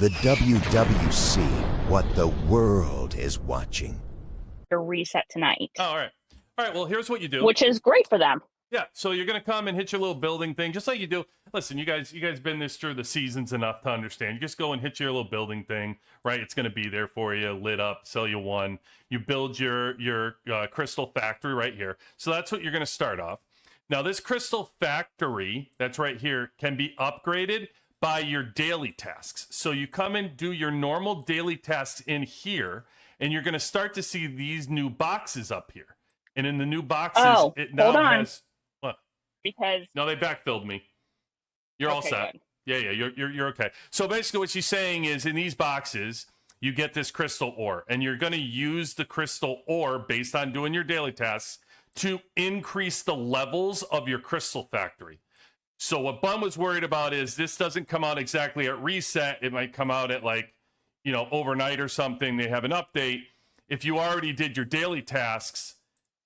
The WWC, what the world is watching. A reset tonight. Oh, all right. All right, well, here's what you do. Which is great for them. Yeah, so you're going to come and hit your little building thing, just like you do. Listen, you guys been this through the seasons enough to understand. You just go and hit your little building thing, right? It's going to be there for you, lit up, sell you one. You build your crystal factory right here. So that's what you're going to start off. Now, this crystal factory that's right here can be upgraded by your daily tasks. So you come and do your normal daily tasks in here, and you're going to start to see these new boxes up here. And in the new boxes, it now has... What? Because... No, they backfilled me. You're all set. Good. Yeah, you're okay. So basically what she's saying is in these boxes, you get this crystal ore, and you're going to use the crystal ore based on doing your daily tasks to increase the levels of your crystal factory. So what Bun was worried about is this doesn't come out exactly at reset. It might come out at overnight or something. They have an update. If you already did your daily tasks,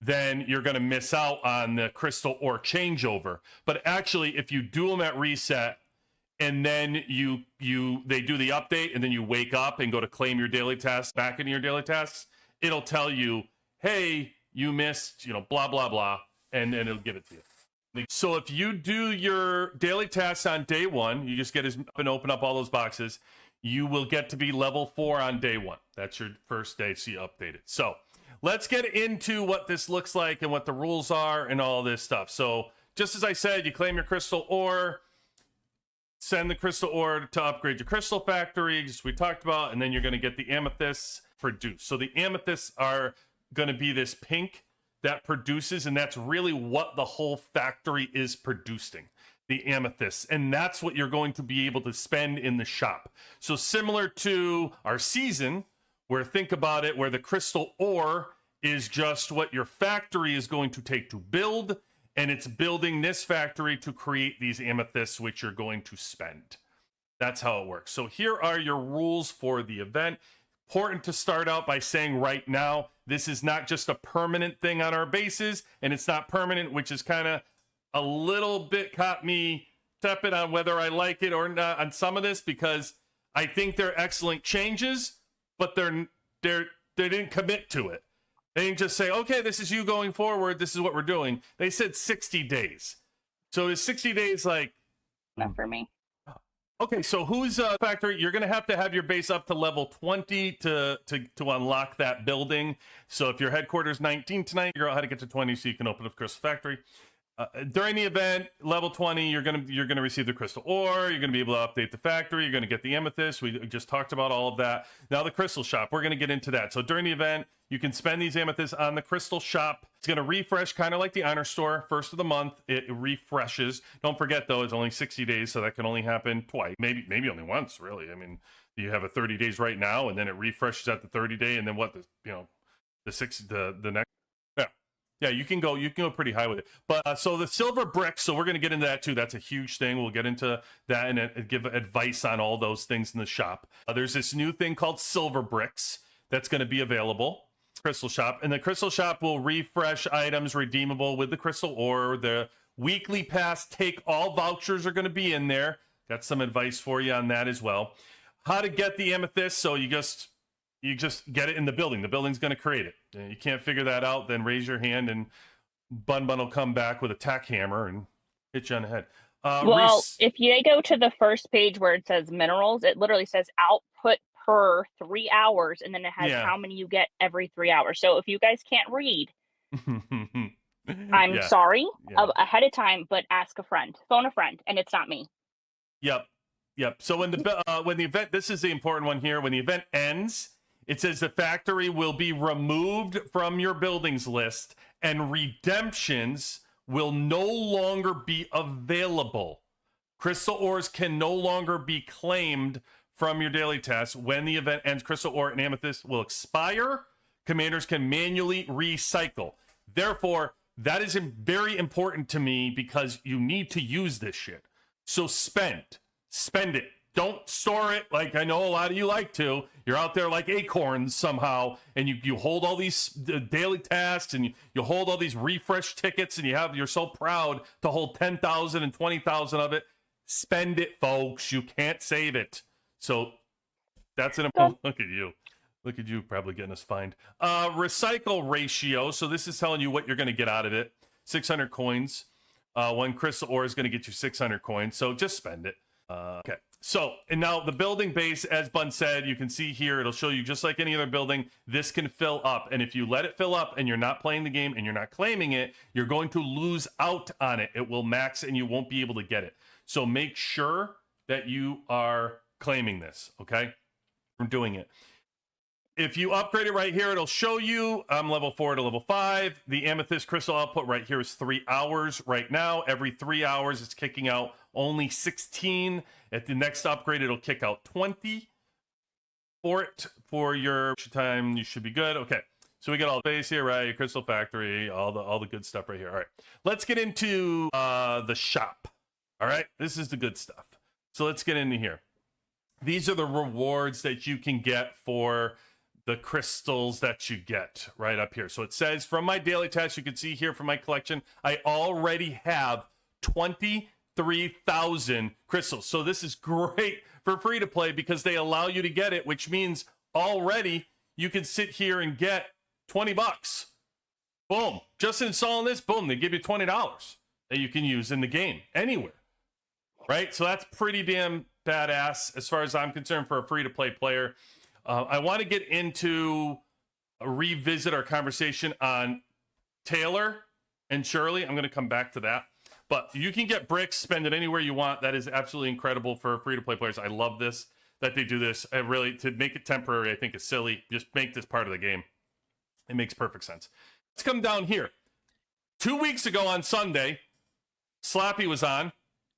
then you're going to miss out on the crystal ore changeover. But actually, if you do them at reset and then they do the update and then you wake up and go to claim your daily tasks back into your daily tasks, it'll tell you, hey, you missed, blah, blah, blah, and then it'll give it to you. So if you do your daily tasks on day one, you just get up and open up all those boxes, you will get to be level 4 on day 1. That's your first day, so you update it. So let's get into what this looks like and what the rules are and all this stuff. So just as I said, you claim your crystal ore, send the crystal ore to upgrade your crystal factory, just we talked about, and then you're going to get the amethysts produced. So the amethysts are going to be this pink that produces, and that's really what the whole factory is producing, the amethysts, and that's what you're going to be able to spend in the shop. So similar to our season, where think about it, where the crystal ore is just what your factory is going to take to build, and it's building this factory to create these amethysts, which you're going to spend. That's how it works. So here are your rules for the event. Important to start out by saying right now, this is not just a permanent thing on our bases, and it's not permanent, which is kind of a little bit caught me tepid on whether I like it or not on some of this, because I think they're excellent changes, but they didn't commit to it. They didn't just say, okay, this is you going forward, this is what we're doing. They said 60 days. So is 60 days like... Not for me. Okay, so who's factory? You're going to have your base up to level 20 to unlock that building. So if your headquarters 19 tonight, figure out how to get to 20 so you can open up Crystal Factory. During the event, level 20, you're gonna receive the crystal ore. You're gonna be able to update the factory. You're gonna get the amethyst. We just talked about all of that. Now the crystal shop, we're gonna get into that. So during the event, you can spend these amethysts on the crystal shop. It's gonna refresh, kind of like the honor store. First of the month, it refreshes. Don't forget though, it's only 60 days, so that can only happen twice, maybe only once, really. I mean, you have a 30 days right now, and then it refreshes at the 30 day, and then what? The next. Yeah, you can go pretty high with it. But so the silver bricks, so we're going to get into that too. That's a huge thing. We'll get into that and give advice on all those things in the shop. There's this new thing called silver bricks that's going to be available. Crystal shop. And the crystal shop will refresh items redeemable with the crystal ore. The weekly pass take all vouchers are going to be in there. Got some advice for you on that as well. How to get the amethyst. So you just get it in the building. The building's going to create it. You can't figure that out, then raise your hand and Bun will come back with a tack hammer and hit you on the head. If you go to the first page where it says minerals, it literally says output per 3 hours, and then it has how many you get every 3 hours. So if you guys can't read, I'm sorry ahead of time, but ask a friend. Phone a friend, and it's not me. Yep. So when the event, this is the important one here, when the event ends, it says the factory will be removed from your buildings list and redemptions will no longer be available. Crystal ores can no longer be claimed from your daily tasks. When the event ends, crystal ore and amethyst will expire. Commanders can manually recycle. Therefore, that is very important to me because you need to use this shit. So spend it. Don't store it like I know a lot of you like to. You're out there like acorns somehow, and you hold all these daily tasks, and you hold all these refresh tickets, and you're so proud to hold 10,000 and 20,000 of it. Spend it, folks. You can't save it. So That's an important. Look at you. Look at you probably getting us fined. Recycle ratio. So this is telling you what you're going to get out of it. 600 coins. One crystal ore is going to get you 600 coins. So just spend it. Okay. So, and now the building base, as Bun said, you can see here, it'll show you just like any other building, this can fill up. And if you let it fill up and you're not playing the game and you're not claiming it, you're going to lose out on it. It will max and you won't be able to get it. So make sure that you are claiming this, okay? From doing it. If you upgrade it right here, it'll show you I'm level 4 to level 5. The amethyst crystal output right here is 3 hours right now. Every 3 hours, it's kicking out only 16. At the next upgrade, it'll kick out 20 for it. For your time, you should be good. Okay, so we got all the base here, right? Your crystal factory, all the good stuff right here. All right, let's get into the shop. All right, this is the good stuff. So let's get into here. These are the rewards that you can get for the crystals that you get right up here. So it says from my daily task, you can see here from my collection, I already have 23,000 crystals. So this is great for free to play because they allow you to get it, which means already you can sit here and get 20 bucks. Boom. Just installing this, boom, they give you $20 that you can use in the game anywhere. Right? So that's pretty damn badass as far as I'm concerned for a free to play player. I want to get into revisit our conversation on Taylor and Shirley. I'm going to come back to that. But you can get bricks, spend it anywhere you want. That is absolutely incredible for free-to-play players. I love this, that they do this. I really, to make it temporary, I think is silly. Just make this part of the game. It makes perfect sense. Let's come down here. 2 weeks ago on Sunday, Slappy was on,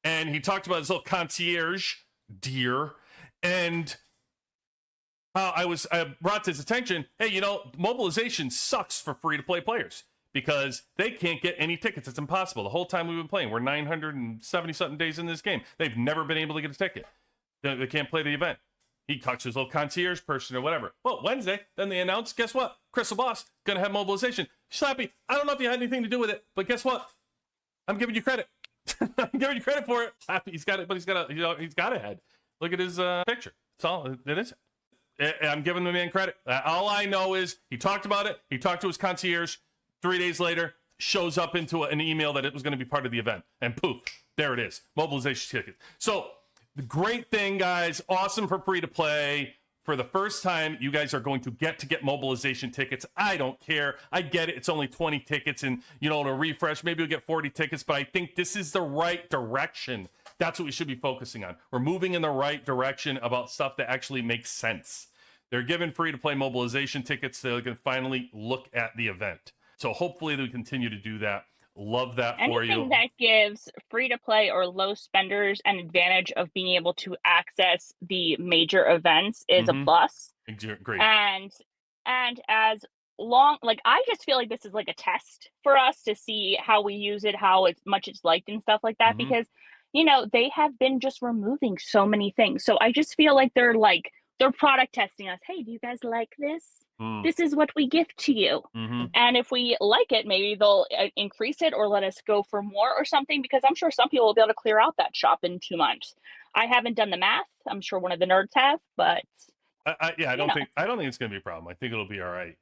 and he talked about his little concierge deer, and I brought to his attention, hey, you know, mobilization sucks for free-to-play players because they can't get any tickets. It's impossible. The whole time we've been playing, we're 970-something days in this game. They've never been able to get a ticket. They can't play the event. He talks to his little concierge person or whatever. Well, Wednesday, then they announced, guess what? Crystal Boss going to have mobilization. Slappy, I don't know if you had anything to do with it, but guess what? I'm giving you credit. I'm giving you credit for it. Slappy, he's got it, but he's got a head. Look at his picture. That's all it is. I'm giving the man credit. All I know is he talked about it. He talked to his concierge. 3 days later, shows up into an email that it was going to be part of the event. And poof, there it is. Mobilization ticket. So the great thing, guys, awesome for free to play. For the first time, you guys are going to get mobilization tickets. I don't care. I get it. It's only 20 tickets. And, you know, to refresh, maybe you'll get 40 tickets. But I think this is the right direction. That's what we should be focusing on. We're moving in the right direction about stuff that actually makes sense. They're giving free-to-play mobilization tickets so they can finally look at the event. So hopefully they continue to do that. Love that for you. Anything that gives free-to-play or low spenders an advantage of being able to access the major events is a plus. Great. And as long, like, I just feel like this is like a test for us to see how we use it, how much it's liked and stuff like that, because, you know, they have been just removing so many things. So I just feel like they're product testing us. Hey, do you guys like this? This is what we gift to you. And if we like it, maybe they'll increase it or let us go for more or something, because I'm sure some people will be able to clear out that shop in 2 months. I haven't done the math. I'm sure one of the nerds have, but I don't think it's going to be a problem. I think it'll be all right.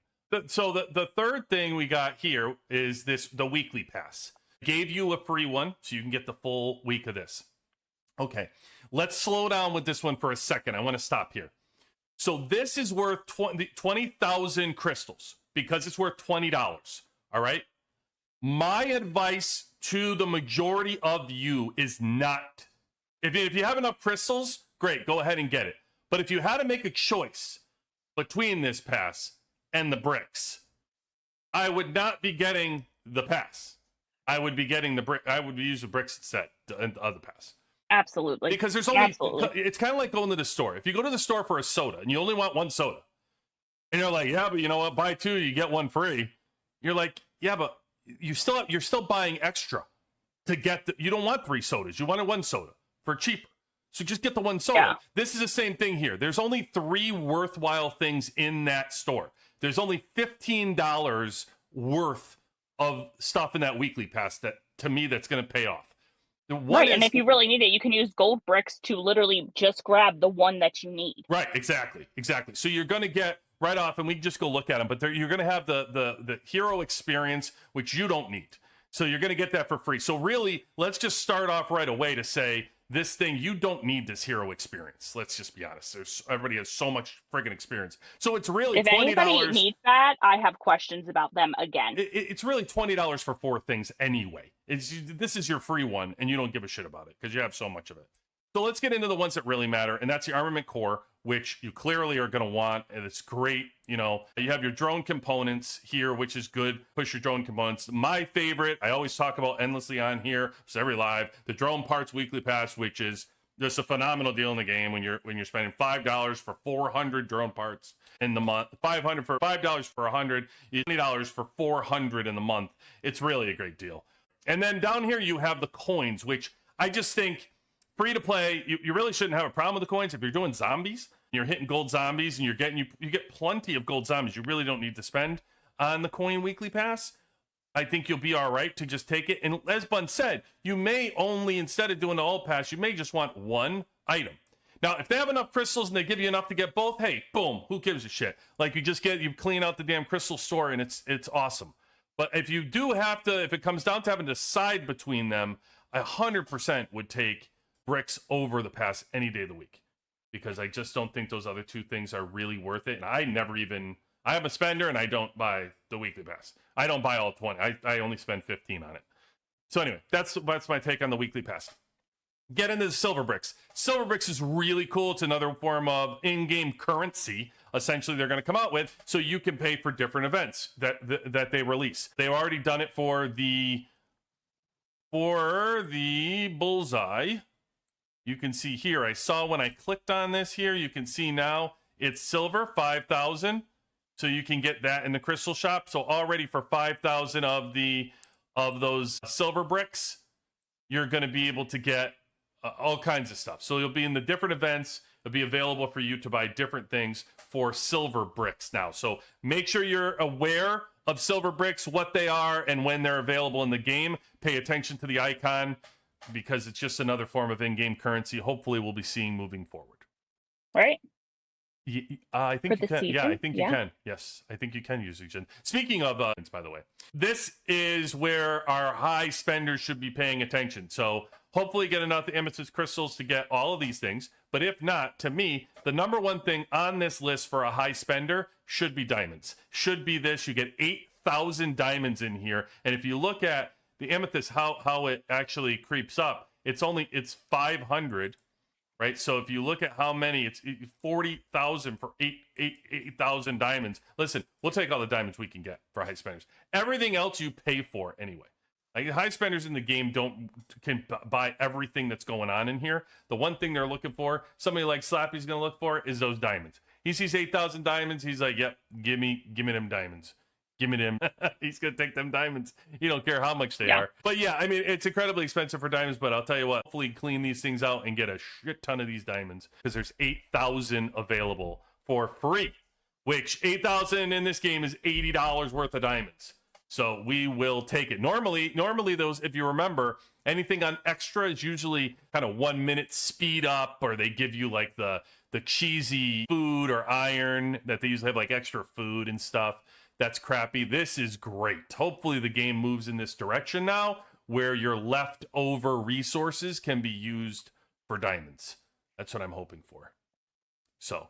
So the third thing we got here is the weekly pass. Gave you a free one, so you can get the full week of this. Okay, let's slow down with this one for a second. I want to stop here. So this is worth 20,000 crystals because it's worth $20. All right. My advice to the majority of you is not, if you have enough crystals, great, go ahead and get it. But if you had to make a choice between this pass and the bricks, I would not be getting the pass. I would be getting the brick. I would use the bricks instead of the pass. Absolutely. Because there's only, it's kind of like going to the store. If you go to the store for a soda and you only want one soda, and you're like, yeah, but you know what? Buy two, you get one free. You're like, yeah, but you're still buying extra to get you don't want 3 sodas. You wanted 1 soda for cheaper. So just get the 1 soda. Yeah. This is the same thing here. There's only 3 worthwhile things in that store. There's only $15 worth of stuff in that weekly pass that, to me, that's going to pay off. Right, and if you really need it, you can use gold bricks to literally just grab the one that you need. Right, exactly. So you're going to get right off, and we can just go look at them, but you're going to have the hero experience, which you don't need. So you're going to get that for free. So really, let's just start off right away to say, this thing, you don't need this hero experience. Let's just be honest. Everybody has so much friggin' experience. So it's really if $20. Anybody needs that, I have questions about them again. It's really $20 for 4 things anyway. This is your free one, and you don't give a shit about it because you have so much of it. So let's get into the ones that really matter, and that's the armament core, which you clearly are going to want, and it's great. You have your drone components here, which is good. Push your drone components. My favorite, I always talk about endlessly on here, so every live, the drone parts weekly pass, which is just a phenomenal deal in the game when you're spending $5 for 400 drone parts in the month, $500 for $5 for 100, $20 for 400 in the month. It's really a great deal. And then down here you have the coins, which I just think free to play. You really shouldn't have a problem with the coins if you're doing zombies. You're hitting gold zombies, and you get plenty of gold zombies. You really don't need to spend on the coin weekly pass. I think you'll be all right to just take it. And as Bun said, you may only, instead of doing the all pass, you may just want one item. Now, if they have enough crystals and they give you enough to get both, hey, boom, who gives a shit? Like you clean out the damn crystal store, and it's awesome. But if you do have to, if it comes down to having to decide between them, 100% would take bricks over the pass any day of the week, because I just don't think those other two things are really worth it. And I am a spender, and I don't buy the weekly pass. I don't buy all 20. I only spend 15 on it. So anyway, that's my take on the weekly pass. Get into the silver bricks. Silver bricks is really cool. It's another form of in-game currency. Essentially, they're going to come out with, so you can pay for different events that they release. They've already done it for the Bullseye. You can see here, I saw when I clicked on this here, you can see now it's silver, 5,000. So you can get that in the crystal shop. So already for 5,000 of those silver bricks, you're going to be able to get all kinds of stuff. So you'll be in the different events. It'll be available for you to buy different things for silver bricks now. So make sure you're aware of silver bricks, what they are, and when they're available in the game. Pay attention to the icon, because it's just another form of in-game currency. Hopefully we'll be seeing moving forward. Right? I think you can. Season? Yeah, I think you can. Yes, I think you can use it. Speaking of, by the way, this is where our high spenders should be paying attention. So hopefully get enough amethyst crystals to get all of these things. But if not, to me, the number one thing on this list for a high spender should be diamonds. Should be this. You get 8,000 diamonds in here. And if you look at the amethyst, how it actually creeps up, it's 500. Right, so if you look at how many, it's 40,000 for 8,000 diamonds. Listen, we'll take all the diamonds we can get for high spenders. Everything else you pay for anyway. Like, high spenders in the game can buy everything that's going on in here. The one thing they're looking for, somebody like Slappy's going to look for, is those diamonds. He sees 8,000 diamonds. He's like, "Yep, give me them diamonds. Give me them." He's going to take them diamonds. You don't care how much they are. But yeah, I mean, it's incredibly expensive for diamonds, but I'll tell you what, hopefully clean these things out and get a shit ton of these diamonds, because there's 8,000 available for free, which 8,000 in this game is $80 worth of diamonds. So we will take it. Normally those, if you remember, anything on extra is usually kind of 1 minute speed up, or they give you like the cheesy food or iron that they usually have, like extra food and stuff. That's crappy. This is great. Hopefully the game moves in this direction now, where your leftover resources can be used for diamonds. That's what I'm hoping for. So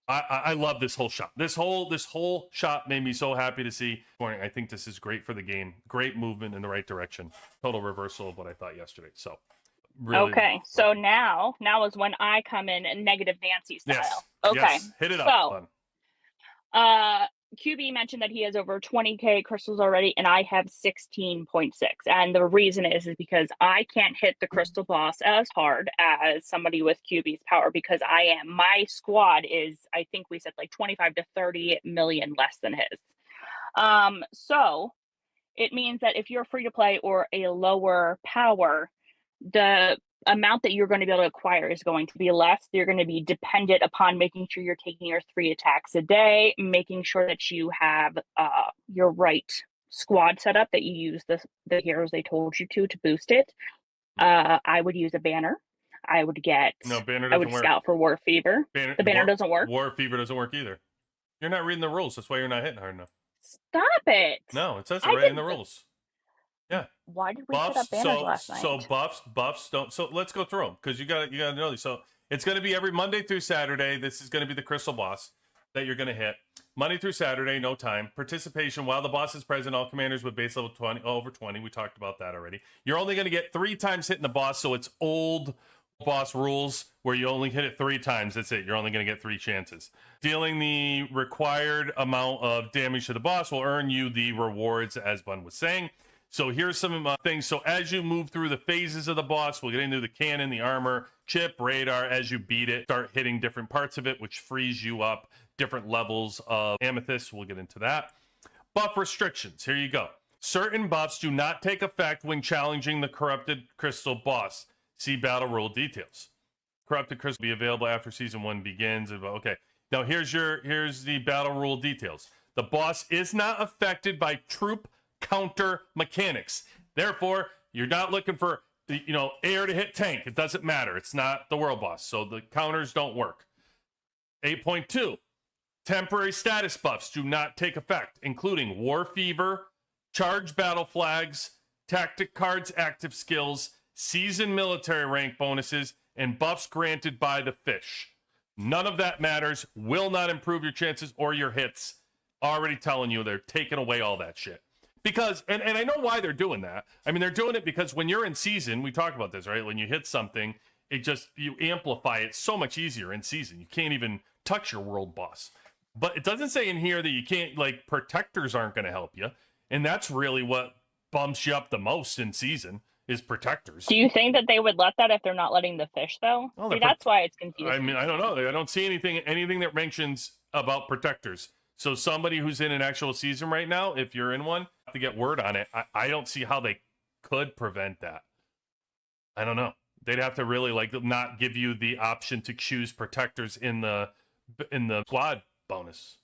I love this whole shop. This whole shop made me so happy to see. I think this is great for the game. Great movement in the right direction. Total reversal of what I thought yesterday. So really, okay. So now is when I come in negative Nancy style. Yes. Okay. Yes. Hit it up. QB mentioned that he has over 20k crystals already, and I have 16.6. And the reason is because I can't hit the crystal boss as hard as somebody with QB's power, because my squad is, I think we said like 25 to 30 million less than his. So it means that if you're free to play or a lower power, the amount that you're going to be able to acquire is going to be less. You're going to be dependent upon making sure you're taking your 3 attacks a day, making sure that you have your right squad set up, that you use the heroes they told you to boost it. I would use a banner. I would get. No, banner I doesn't would work. scout for War Fever. The banner doesn't work. War Fever doesn't work either. You're not reading the rules. That's why you're not hitting hard enough. Stop it. No, it says it right in the rules. Yeah. Why did we set up banners last night? So buffs don't. So let's go through them because you got to know these. So it's going to be every Monday through Saturday. This is going to be the crystal boss that you're going to hit. Monday through Saturday, no time. Participation while the boss is present. All commanders with base level 20 over 20. We talked about that already. You're only going to get 3 times hitting the boss, so it's old boss rules where you only hit it 3 times. That's it. You're only going to get 3 chances. Dealing the required amount of damage to the boss will earn you the rewards, as Bun was saying. So here's some things. So as you move through the phases of the boss, we'll get into the cannon, the armor, chip, radar. As you beat it, start hitting different parts of it, which frees you up different levels of amethyst. We'll get into that. Buff restrictions. Here you go. Certain buffs do not take effect when challenging the corrupted crystal boss. See battle rule details. Corrupted crystal will be available after season 1 begins. Okay. Now here's the battle rule details. The boss is not affected by troop counter mechanics. Therefore, you're not looking for the air to hit tank. It doesn't matter. It's not the world boss, so the counters don't work. 8.2 temporary status buffs do not take effect, including War Fever, charge battle flags, tactic cards, active skills, season military rank bonuses, and buffs granted by the fish. None of that matters. Will not improve your chances or your hits. Already telling you, they're taking away all that shit. Because, and I know why they're doing that. I mean, they're doing it because when you're in season, we talked about this, right? When you hit something, you amplify it so much easier in season. You can't even touch your world boss. But it doesn't say in here that you can't, like, protectors aren't going to help you. And that's really what bumps you up the most in season is protectors. Do you think that they would let that if they're not letting the fish, though? Well, see, that's why it's confusing. I mean, I don't know. I don't see anything that mentions about protectors. So somebody who's in an actual season right now, if you're in one, have to get word on it. I don't see how they could prevent that. I don't know. They'd have to really not give you the option to choose protectors in the squad bonus.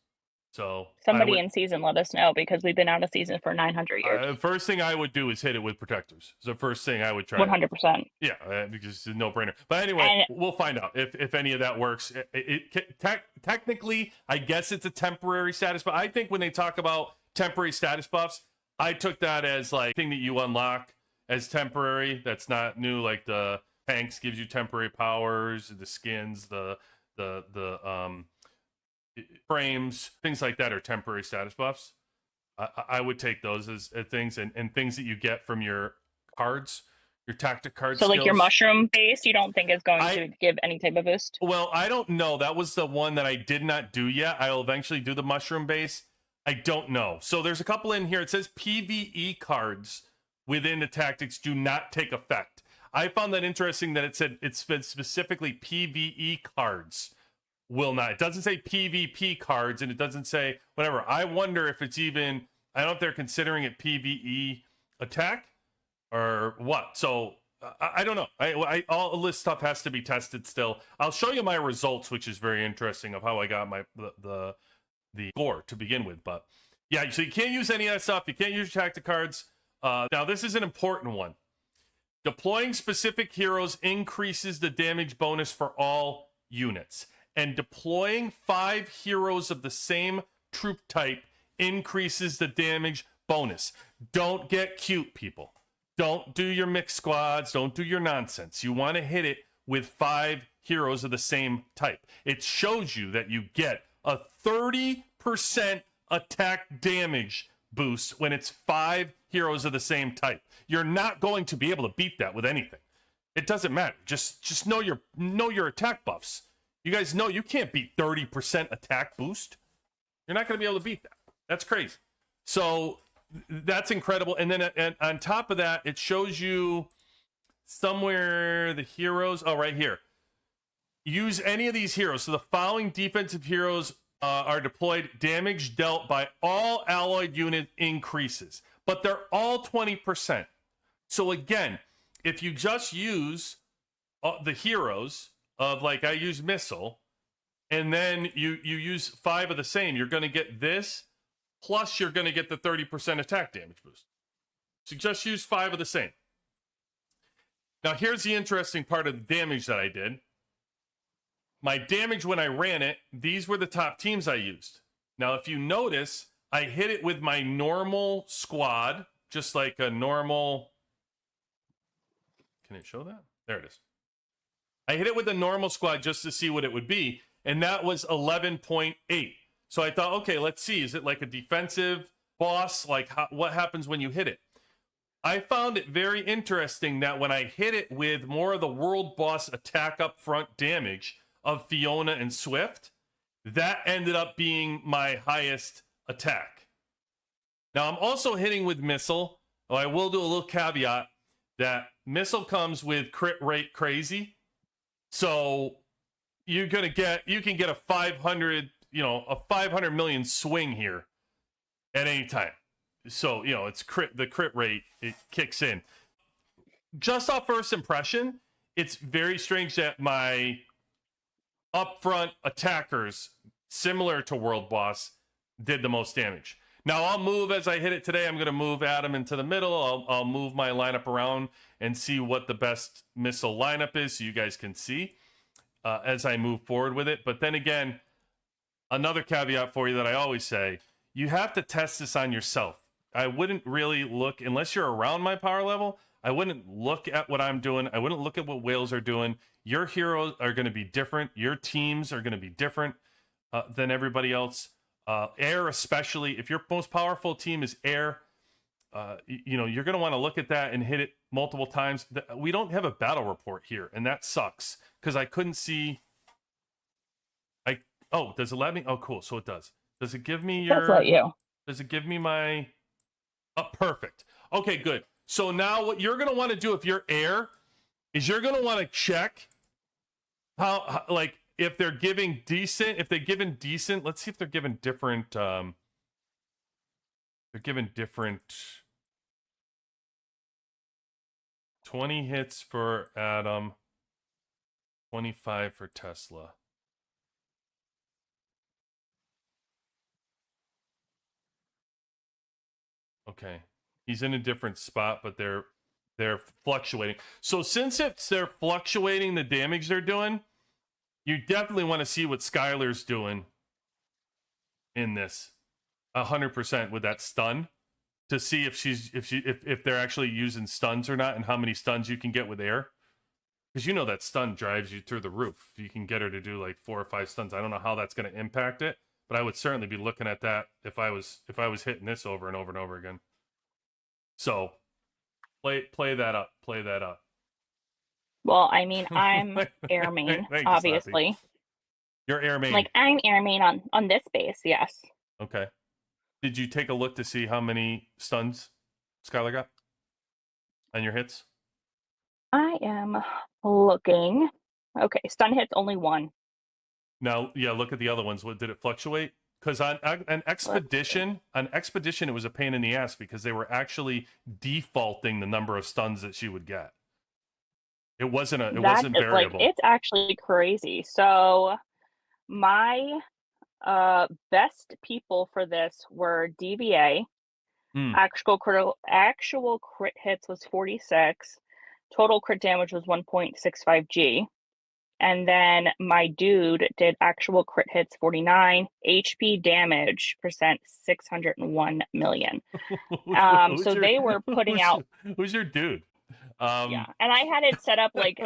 So somebody in season, let us know because we've been out of season for 900 years. First thing I would do is hit it with protectors. It's the first thing I would try. 100%. Yeah, because it's a no-brainer. But anyway, we'll find out if any of that works. Technically, I guess it's a temporary status, but I think when they talk about temporary status buffs, I took that as like thing that you unlock as temporary. That's not new. Like the tanks gives you temporary powers, the skins, the frames, things like that are temporary status buffs. I would take those as things and things that you get from your cards, your tactic cards. So like your mushroom base, you don't think is going to give any type of boost? Well, I don't know. That was the one that I did not do yet. I'll eventually do the mushroom base. I don't know. So there's a couple in here. It says PvE cards within the tactics do not take effect. I found that interesting that it said it's specifically PvE cards will not. It doesn't say PvP cards and it doesn't say whatever. I wonder if it's even, I don't know if they're considering it PvE attack or what. So I don't know. All this stuff has to be tested still. I'll show you my results, which is very interesting of how I got the score to begin with. But yeah, so you can't use any of that stuff. You can't use your tactic cards. Now this is an important one. Deploying specific heroes increases the damage bonus for all units. And deploying 5 heroes of the same troop type increases the damage bonus. Don't get cute, people. Don't do your mixed squads. Don't do your nonsense. You want to hit it with 5 heroes of the same type. It shows you that you get a 30% attack damage boost when it's 5 heroes of the same type. You're not going to be able to beat that with anything. It doesn't matter. Just know your attack buffs. You guys know you can't beat 30% attack boost. You're not going to be able to beat that. That's crazy. So that's incredible. And then and on top of that, it shows you somewhere the heroes. Oh, right here. Use any of these heroes. So the following defensive heroes are deployed. Damage dealt by all alloyed unit increases. But they're all 20%. So again, if you just use the heroes of like I use missile, and then you use 5 of the same, you're going to get this, plus you're going to get the 30% attack damage boost. So just use 5 of the same. Now, here's the interesting part of the damage that I did. My damage when I ran it, these were the top teams I used. Now, if you notice, I hit it with my normal squad, just like a normal... Can it show that? There it is. I hit it with a normal squad just to see what it would be, and that was 11.8. So I thought, okay, let's see. Is it like a defensive boss? Like, what happens when you hit it? I found it very interesting that when I hit it with more of the world boss attack up front damage of Fiona and Swift, that ended up being my highest attack. Now, I'm also hitting with missile. Oh, I will do a little caveat that missile comes with crit rate crazy. So you can get a 500, a 500 million swing here at any time. So, it's the crit rate, it kicks in. Just off first impression, it's very strange that my upfront attackers, similar to World Boss, did the most damage. Now, I'll move as I hit it today. I'm going to move Adam into the middle. I'll move my lineup around and see what the best missile lineup is so you guys can see as I move forward with it. But then again, another caveat for you that I always say, you have to test this on yourself. I wouldn't really look, unless you're around my power level, I wouldn't look at what I'm doing. I wouldn't look at what whales are doing. Your heroes are going to be different. Your teams are going to be different than everybody else. Air, especially, if your most powerful team is air, you're going to want to look at that and hit it multiple times. We don't have a battle report here, and that sucks because I couldn't see. Does it let me? Oh, cool. So it does. Does it give me your? Does let you. Does it give me my? Oh, perfect. Okay, good. So now what you're going to want to do if you're air is you're going to want to check how if they're giving decent, let's see if they're giving different, they're giving different 20 hits for Adam, 25 for Tesla. Okay. He's in a different spot, but they're fluctuating. So since they're fluctuating the damage they're doing, you definitely want to see what Skylar's doing in this 100% with that stun to see if they're actually using stuns or not and how many stuns you can get with air. Because that stun drives you through the roof. You can get her to do like 4 or 5 stuns. I don't know how that's going to impact it, but I would certainly be looking at that if I was hitting this over and over and over again. So play that up. Play that up. Well, I mean, I'm air main, obviously. You're air main. Like, I'm air main on this base, yes. Okay. Did you take a look to see how many stuns Skylar got on your hits? I am looking. Okay, stun hits only 1. Now, yeah, look at the other ones. Did it fluctuate? Because on Expedition, it was a pain in the ass because they were actually defaulting the number of stuns that she would get. It wasn't variable. It's actually crazy. So my best people for this were DVA. Actual crit hits was 46. Total crit damage was 1.65 G. And then my dude did actual crit hits 49, HP damage percent 601 million. They were putting out. Who's your dude? Yeah, and I had it set up like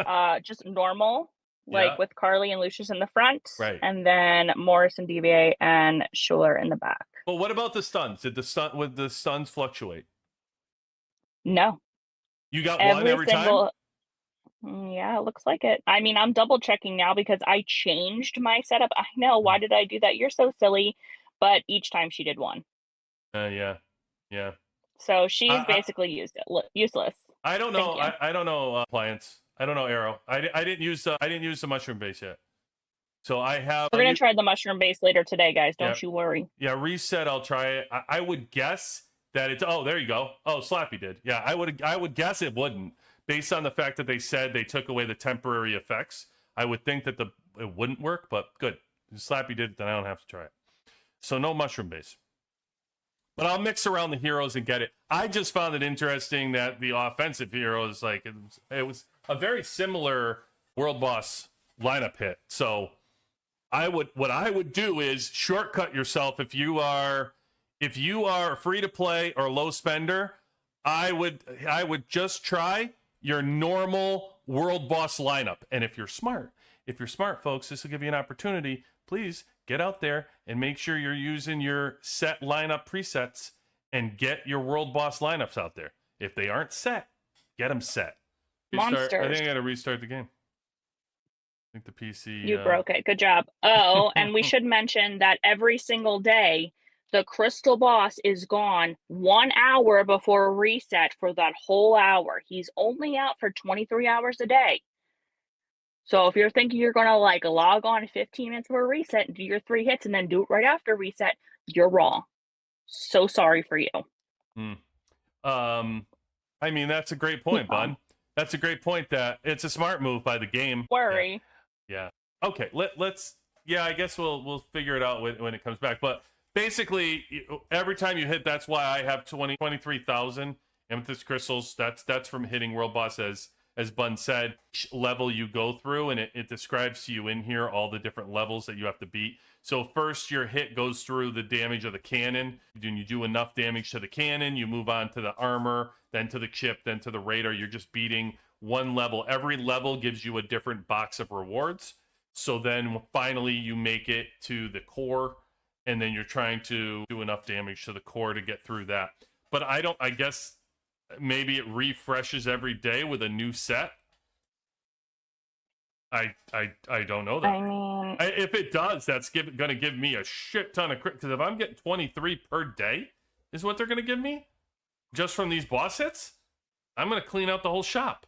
just normal, like with Carly and Lucius in the front, right, and then Morris and DVA and Schuler in the back. Well, what about the stuns? Did the stuns fluctuate? No. You got one every time? Yeah, it looks like it. I mean, I'm double checking now because I changed my setup. I know, why did I do that? You're so silly. But each time she did 1. Yeah. So she's basically useless. I don't know. I don't know appliance. I don't know arrow. I didn't use the mushroom base yet. So I have. We're gonna try the mushroom base later today, guys. Don't you worry. Yeah, reset. I'll try it. I would guess that it's. Oh, there you go. Oh, Slappy did. Yeah, I would guess it wouldn't, based on the fact that they said they took away the temporary effects. I would think that it wouldn't work, but good. If Slappy did, then I don't have to try it. So no mushroom base. But I'll mix around the heroes and get it. I just found it interesting that the offensive heroes, like it was a very similar World Boss lineup hit. So what I would do is shortcut yourself. If you are free to play or low spender, I would just try your normal World Boss lineup. And if you're smart, folks, this will give you an opportunity. Please get out there and make sure you're using your set lineup presets and get your World Boss lineups out there. If they aren't set, get them set. Monsters. I think I got to restart the game. I think the PC... You broke it. Good job. Oh, and we should mention that every single day, the Crystal Boss is gone 1 hour before reset for that whole hour. He's only out for 23 hours a day. So if you're thinking you're going to like log on 15 minutes before reset and do your 3 hits and then do it right after reset, you're wrong. So sorry for you. I mean, that's a great point, Bun. That's a great point. That it's a smart move by the game. Worry. Yeah. Okay. Let's. Yeah, I guess we'll figure it out when it comes back. But basically, every time you hit, that's why I have 23,000 amethyst crystals. That's from hitting World Boss, as Bun said. Each level you go through, and it describes to you in here all the different levels that you have to beat. So first, your hit goes through the damage of the cannon. When you do enough damage to the cannon, you move on to the armor, then to the chip, then to the radar. You're just beating one level. Every level gives you a different box of rewards. So then finally you make it to the core, and then you're trying to do enough damage to the core to get through that. But I guess maybe it refreshes every day with a new set. I don't know that. I mean, if it does, that's going to give me a shit ton of crit. Because if I'm getting 23 per day, is what they're going to give me just from these boss hits, I'm going to clean out the whole shop.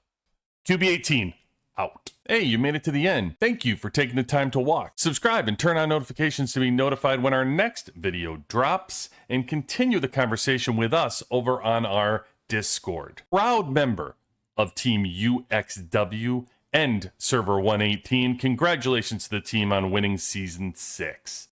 QB18 out. Hey, you made it to the end. Thank you for taking the time to watch. Subscribe and turn on notifications to be notified when our next video drops, and continue the conversation with us over on our Discord. Proud member of Team UXW and Server 118. Congratulations to the team on winning Season 6.